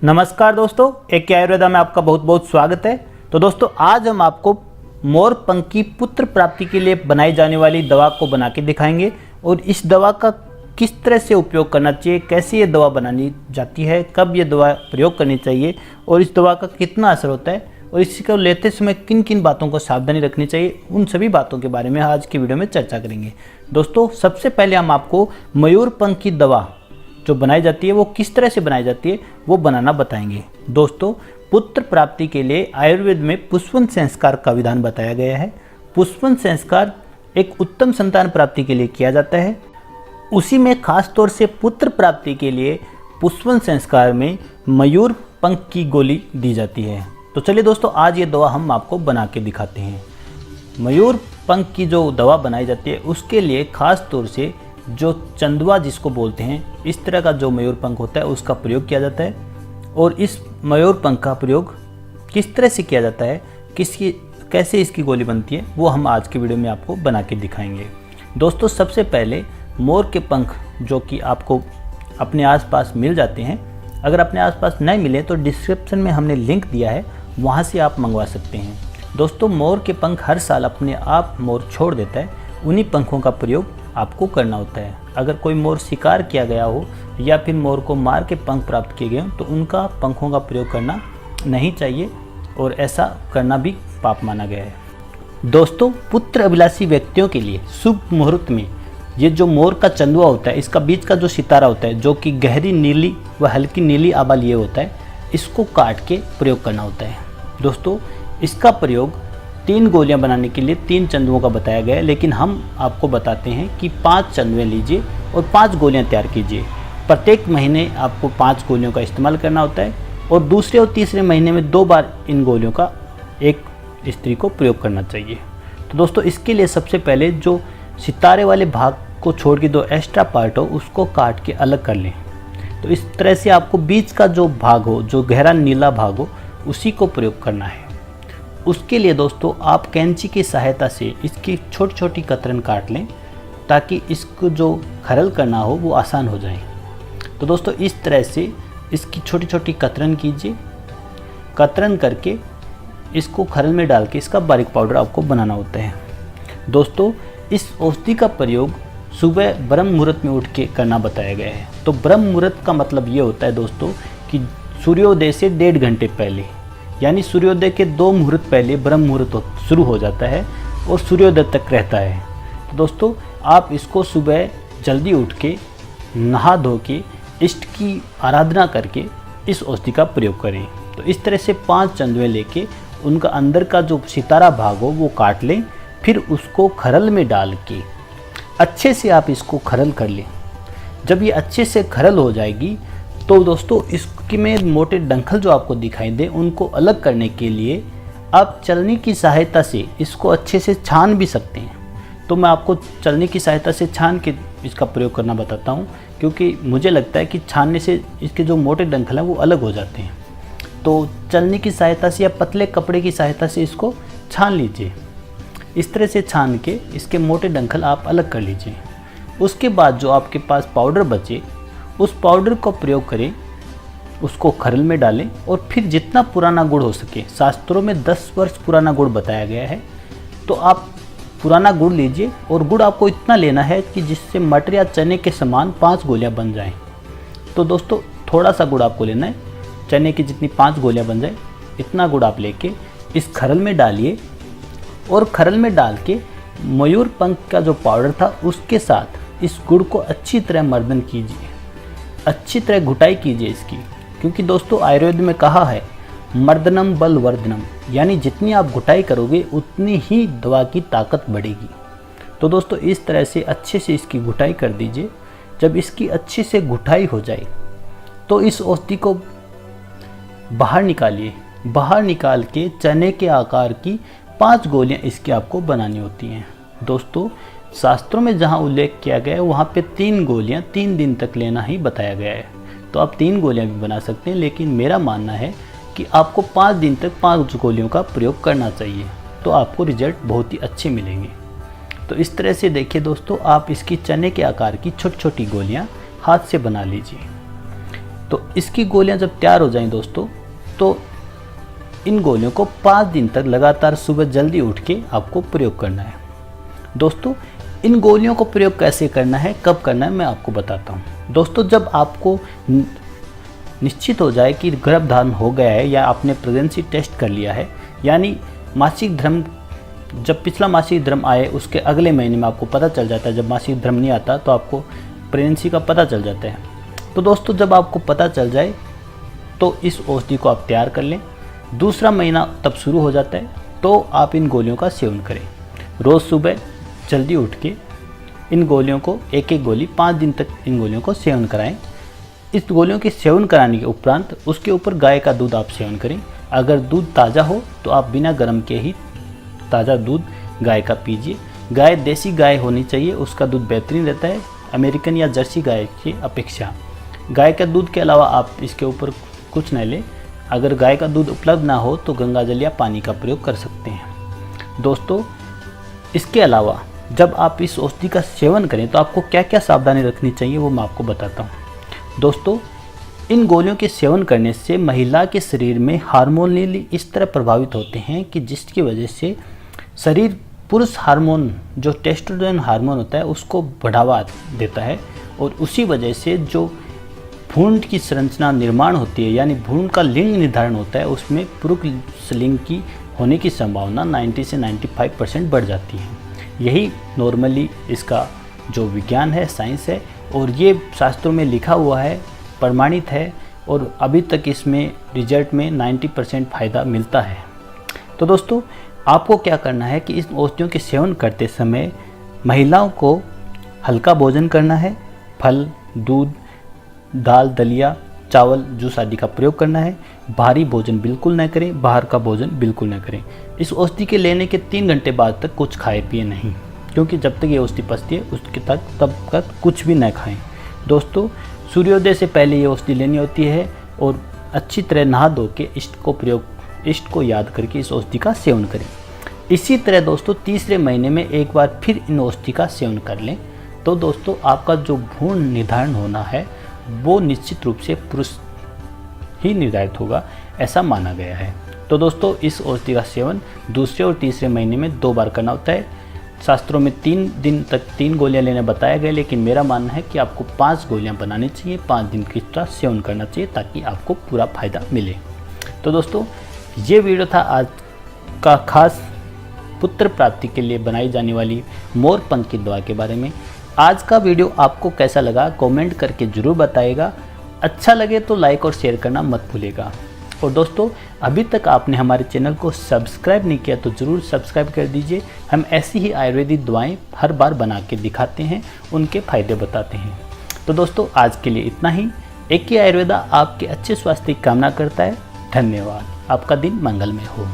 नमस्कार दोस्तों, एक आयुर्वेदा में आपका बहुत बहुत स्वागत है। तो दोस्तों, आज हम आपको मोर पंख की पुत्र प्राप्ति के लिए बनाई जाने वाली दवा को बना के दिखाएंगे और इस दवा का किस तरह से उपयोग करना चाहिए, कैसे ये दवा बनानी जाती है, कब ये दवा प्रयोग करनी चाहिए और इस दवा का कितना असर होता है और इसी को लेते समय किन किन बातों को सावधानी रखनी चाहिए, उन सभी बातों के बारे में आज की वीडियो में चर्चा करेंगे। दोस्तों, सबसे पहले हम आपको मयूर पंख की दवा जो बनाई जाती है वो किस तरह से बनाई जाती है वो बनाना बताएंगे। दोस्तों, पुत्र प्राप्ति के लिए आयुर्वेद में पुष्पन संस्कार का विधान बताया गया है। पुष्पन संस्कार एक उत्तम संतान प्राप्ति के लिए किया जाता है। उसी में खास तौर से पुत्र प्राप्ति के लिए पुष्पन संस्कार में मयूर पंख की गोली दी जाती है। तो चलिए दोस्तों, आज ये दवा हम आपको बना के दिखाते हैं। मयूर पंख की जो दवा बनाई जाती है उसके लिए खास तौर से जो चंदवा जिसको बोलते हैं, इस तरह का जो मयूर पंख होता है उसका प्रयोग किया जाता है। और इस मयूर पंख का प्रयोग किस तरह से किया जाता है, कैसे इसकी गोली बनती है, वो हम आज की वीडियो में आपको बना के दिखाएंगे। दोस्तों, सबसे पहले मोर के पंख जो कि आपको अपने आसपास मिल जाते हैं, अगर अपने आसपास नहीं मिले तो डिस्क्रिप्शन में हमने लिंक दिया है, वहाँ से आप मंगवा सकते हैं। दोस्तों, मोर के पंख हर साल अपने आप मोर छोड़ देता है, उन्हीं पंखों का प्रयोग आपको करना होता है। अगर कोई मोर शिकार किया गया हो या फिर मोर को मार के पंख प्राप्त किए गए हों तो उनका पंखों का प्रयोग करना नहीं चाहिए और ऐसा करना भी पाप माना गया है। दोस्तों, पुत्र अभिलाषी व्यक्तियों के लिए शुभ मुहूर्त में ये जो मोर का चंदुआ होता है, इसका बीच का जो सितारा होता है जो कि गहरी नीली व हल्की नीली आभा लिए होता है, इसको काट के प्रयोग करना होता है। दोस्तों, इसका प्रयोग 3 गोलियां बनाने के लिए 3 चंदुओं का बताया गया है, लेकिन हम आपको बताते हैं कि 5 चंदुए लीजिए और 5 गोलियां तैयार कीजिए। प्रत्येक महीने आपको 5 गोलियों का इस्तेमाल करना होता है और दूसरे और तीसरे महीने में 2 बार इन गोलियों का एक स्त्री को प्रयोग करना चाहिए। तो दोस्तों, इसके लिए सबसे पहले जो सितारे वाले भाग को छोड़ के 2 एक्स्ट्रा पार्ट हो उसको काट के अलग कर लें। तो इस तरह से आपको बीच का जो भाग हो, जो गहरा नीला भाग हो, उसी को प्रयोग करना है। उसके लिए दोस्तों, आप कैंची की सहायता से इसकी छोटी छोटी कतरन काट लें ताकि इसको जो खरल करना हो वो आसान हो जाए। तो दोस्तों, इस तरह से इसकी छोटी छोटी कतरन कीजिए। कतरन करके इसको खरल में डाल के इसका बारीक पाउडर आपको बनाना होता है। दोस्तों, इस औषधि का प्रयोग सुबह ब्रह्म मुहूर्त में उठ के करना बताया गया है। तो ब्रह्म मुहूर्त का मतलब ये होता है दोस्तों कि सूर्योदय से 1.5 घंटे पहले, यानी सूर्योदय के 2 मुहूर्त पहले ब्रह्म मुहूर्त शुरू हो जाता है और सूर्योदय तक रहता है। तो दोस्तों, आप इसको सुबह जल्दी उठ के नहा धो के इष्ट की आराधना करके इस औषधि का प्रयोग करें। तो इस तरह से 5 चंदुए लेके उनका अंदर का जो सितारा भाग हो वो काट लें, फिर उसको खरल में डाल के अच्छे से आप इसको खरल कर लें। जब ये अच्छे से खरल हो जाएगी तो दोस्तों, इसकी में मोटे डंखल जो आपको दिखाई दे उनको अलग करने के लिए आप चलनी की सहायता से इसको अच्छे से छान भी सकते हैं। तो मैं आपको चलनी की सहायता से छान के इसका प्रयोग करना बताता हूँ, क्योंकि मुझे लगता है कि छानने से इसके जो मोटे डंखल हैं वो अलग हो जाते हैं। तो चलनी की सहायता से या पतले कपड़े की सहायता से इसको छान लीजिए। इस तरह से छान के इसके मोटे डंखल आप अलग कर लीजिए। उसके बाद जो आपके पास पाउडर बचे उस पाउडर को प्रयोग करें, उसको खरल में डालें और फिर जितना पुराना गुड़ हो सके, शास्त्रों में 10 वर्ष पुराना गुड़ बताया गया है, तो आप पुराना गुड़ लीजिए और गुड़ आपको इतना लेना है कि जिससे मटर या चने के समान 5 गोलियां बन जाएं। तो दोस्तों, थोड़ा सा गुड़ आपको लेना है, चने की जितनी 5 गोलियां बन जाए इतना गुड़ आप लेके इस खरल में डालिए और खरल में डाल के मयूर पंख का जो पाउडर था उसके साथ इस गुड़ को अच्छी तरह मर्दन कीजिए, अच्छी तरह घुटाई कीजिए इसकी। क्योंकि दोस्तों, आयुर्वेद में कहा है मर्दनम बल वर्धनम, यानी जितनी आप घुटाई करोगे उतनी ही दवा की ताकत बढ़ेगी। तो दोस्तों, इस तरह से अच्छे से इसकी घुटाई कर दीजिए। जब इसकी अच्छे से घुटाई हो जाए तो इस औषधि को बाहर निकालिए। बाहर निकाल के चने के आकार की 5 गोलियां इसकी आपको बनानी होती हैं। दोस्तों, शास्त्रों में जहां उल्लेख किया गया है वहां पे 3 गोलियां 3 दिन तक लेना ही बताया गया है। तो आप 3 गोलियां भी बना सकते हैं, लेकिन मेरा मानना है कि आपको 5 दिन तक 5 गोलियों का प्रयोग करना चाहिए, तो आपको रिजल्ट बहुत ही अच्छे मिलेंगे। तो इस तरह से देखिए दोस्तों, आप इसकी चने के आकार की छोटी छोटी गोलियां हाथ से बना लीजिए। तो इसकी गोलियां जब तैयार हो जाएं दोस्तों, तो इन गोलियों को 5 दिन तक लगातार सुबह जल्दी उठ के आपको प्रयोग करना है। दोस्तों इन गोलियों को प्रयोग कैसे करना है, कब करना है, मैं आपको बताता हूँ। दोस्तों जब आपको निश्चित हो जाए कि गर्भधारण हो गया है या आपने प्रेगनेंसी टेस्ट कर लिया है, यानी मासिक धर्म, जब पिछला मासिक धर्म आए उसके अगले महीने में आपको पता चल जाता है। जब मासिक धर्म नहीं आता तो आपको प्रेगनेंसी का पता चल जाता है। तो दोस्तों जब आपको पता चल जाए तो इस औषधि को आप तैयार कर लें। दूसरा महीना तब शुरू हो जाता है तो आप इन गोलियों का सेवन करें। रोज़ सुबह जल्दी उठ के इन गोलियों को एक एक गोली 5 दिन तक इन गोलियों को सेवन कराएं। इस गोलियों के सेवन कराने के उपरांत उसके ऊपर गाय का दूध आप सेवन करें। अगर दूध ताज़ा हो तो आप बिना गर्म के ही ताज़ा दूध गाय का पीजिए। गाय देसी गाय होनी चाहिए, उसका दूध बेहतरीन रहता है अमेरिकन या जर्सी गाय की अपेक्षा। गाय के दूध के अलावा आप इसके ऊपर कुछ न लें। अगर गाय का दूध उपलब्ध ना हो तो गंगाजल या पानी का प्रयोग कर सकते हैं। दोस्तों इसके अलावा जब आप इस औषधि का सेवन करें तो आपको क्या क्या सावधानी रखनी चाहिए वो मैं आपको बताता हूँ। दोस्तों इन गोलियों के सेवन करने से महिला के शरीर में हार्मोनली इस तरह प्रभावित होते हैं कि जिसकी वजह से शरीर पुरुष हार्मोन जो टेस्टोस्टेरोन हार्मोन होता है उसको बढ़ावा देता है, और उसी वजह से जो भ्रूण की संरचना निर्माण होती है, यानी भ्रूण का लिंग निर्धारण होता है, उसमें पुरुष लिंग की होने की संभावना 90 से 95% बढ़ जाती है। यही नॉर्मली इसका जो विज्ञान है, साइंस है, और ये शास्त्रों में लिखा हुआ है, प्रमाणित है, और अभी तक इसमें रिजल्ट में 90% फ़ायदा मिलता है। तो दोस्तों आपको क्या करना है कि इस औषधियों के सेवन करते समय महिलाओं को हल्का भोजन करना है। फल, दूध, दाल, दलिया, चावल, जूस आदि का प्रयोग करना है। भारी भोजन बिल्कुल न करें, बाहर का भोजन बिल्कुल न करें। इस औषधि के लेने के 3 घंटे बाद तक कुछ खाए पिए नहीं, क्योंकि जब तक ये औषधि पचती है उसके तब तक कुछ भी न खाएं। दोस्तों सूर्योदय से पहले ये औषधि लेनी होती है, और अच्छी तरह नहा धो के इष्ट को याद करके इस औषधि का सेवन करें। इसी तरह दोस्तों तीसरे महीने में एक बार फिर इन औषधि का सेवन कर लें तो दोस्तों आपका जो भ्रूण निर्धारण होना है वो निश्चित रूप से पुरुष ही निर्धारित होगा, ऐसा माना गया है। तो दोस्तों इस औषधि का सेवन दूसरे और तीसरे महीने में 2 बार करना होता है। शास्त्रों में 3 दिन तक 3 गोलियां लेने बताया गया, लेकिन मेरा मानना है कि आपको 5 गोलियां बनानी चाहिए, 5 दिन की तरह सेवन करना चाहिए ताकि आपको पूरा फायदा मिले। तो दोस्तों ये वीडियो था आज का खास पुत्र प्राप्ति के लिए बनाई जाने वाली मोरपंख की दवा के बारे में। आज का वीडियो आपको कैसा लगा कमेंट करके ज़रूर बताइएगा। अच्छा लगे तो लाइक और शेयर करना मत भूलिएगा। और दोस्तों अभी तक आपने हमारे चैनल को सब्सक्राइब नहीं किया तो ज़रूर सब्सक्राइब कर दीजिए। हम ऐसी ही आयुर्वेदिक दवाएं हर बार बना के दिखाते हैं, उनके फ़ायदे बताते हैं। तो दोस्तों आज के लिए इतना ही। एक ही आयुर्वेदा आपके अच्छे स्वास्थ्य की कामना करता है। धन्यवाद। आपका दिन मंगलमय हो।